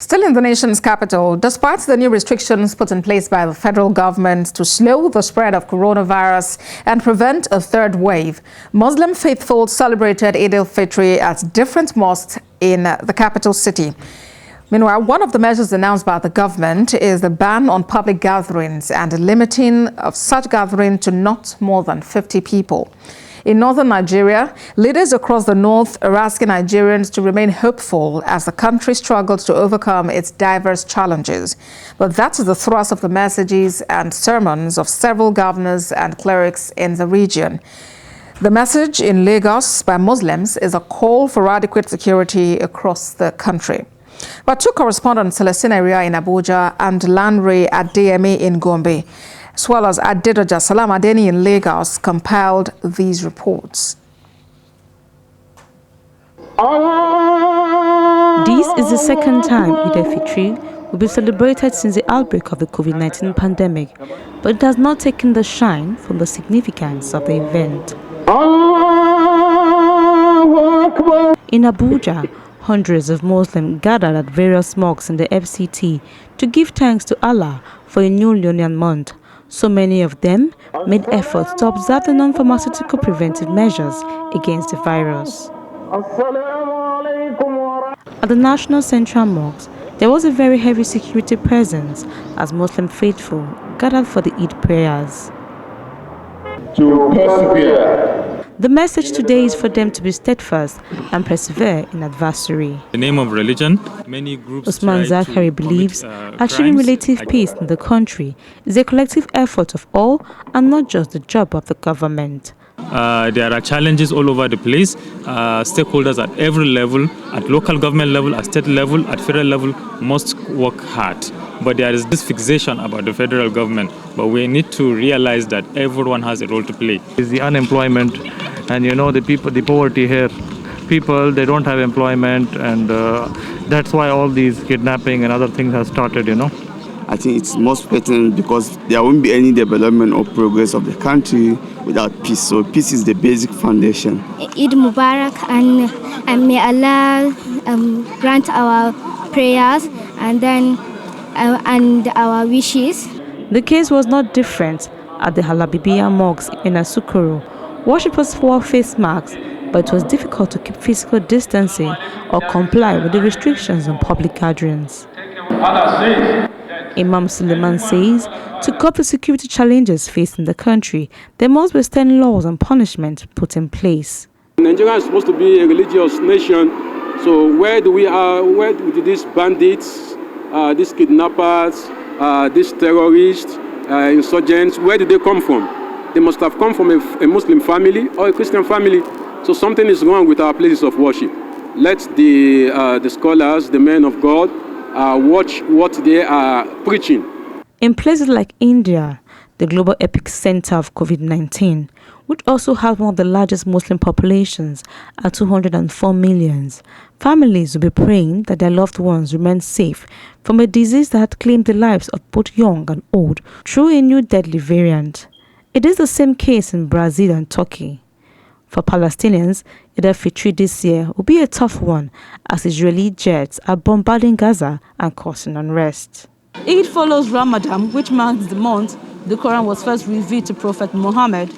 Still in the nation's capital, despite the new restrictions put in place by the federal government to slow the spread of coronavirus and prevent a third wave, Muslim faithful celebrated Eid-el-Fitr at different mosques in the capital city. Meanwhile, one of the measures announced by the government is the ban on public gatherings and a limiting of such gathering to not more than 50 people. In northern Nigeria, leaders across the north are asking Nigerians to remain hopeful as the country struggles to overcome its diverse challenges. But that is the thrust of the messages and sermons of several governors and clerics in the region. The message in Lagos by Muslims is a call for adequate security across the country. But two correspondents, Celestina Area in Abuja and Lanre Adeyemi in Gombe, as well as Adedoja Salam Adeni in Lagos, compiled these reports. This is the second time Eid-el-Fitr will be celebrated since the outbreak of the COVID-19 pandemic, but it has not taken the shine from the significance of the event. In Abuja, hundreds of Muslims gathered at various mosques in the FCT to give thanks to Allah for a new lunar month. So many of them made efforts to observe the non-pharmaceutical preventive measures against the virus. At the National Central Mosque, there was a very heavy security presence as Muslim faithful gathered for the Eid prayers. To persevere. The message today is for them to be steadfast and persevere in adversity. In the name of religion, many groups Usman Zakari believes achieving relative peace in the country is a collective effort of all and not just the job of the government. There are challenges all over the place. Stakeholders at every level, at local government level, at state level, at federal level, must work hard. But there is this fixation about the federal government. But we need to realize that everyone has a role to play. It's the unemployment, and the poverty here. People, they don't have employment, and that's why all these kidnapping and other things have started, I think it's most pertinent because there won't be any development or progress of the country without peace. So peace is the basic foundation. Eid Mubarak, and may Allah grant our prayers and our wishes. The case was not different at the Halabibiya mosque in Asukoro. Worshippers wore face masks, but it was difficult to keep physical distancing or comply with the restrictions on public gatherings. Imam Suleiman says to cope with security challenges facing the country, there must be stern laws and punishment put in place. Nigeria is supposed to be a religious nation, so where do these bandits, these kidnappers, these terrorists, insurgents, where did they come from? They must have come from a Muslim family or a Christian family. So something is wrong with our places of worship. Let the scholars, the men of God, watch what they are preaching. In places like India, the global epicenter of COVID-19, which also has one of the largest Muslim populations at 204 million, families will be praying that their loved ones remain safe from a disease that had claimed the lives of both young and old through a new deadly variant. It is the same case in Brazil and Turkey. For Palestinians, Eid-el-Fitr this year will be a tough one as Israeli jets are bombarding Gaza and causing unrest. Eid follows Ramadan, which marks the month the Quran was first revealed to Prophet Muhammad,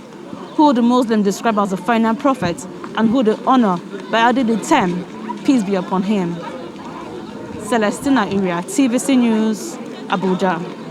who the Muslims describe as the final prophet and who they honor by adding the term, peace be upon him. Celestina Area, TVC News, Abuja.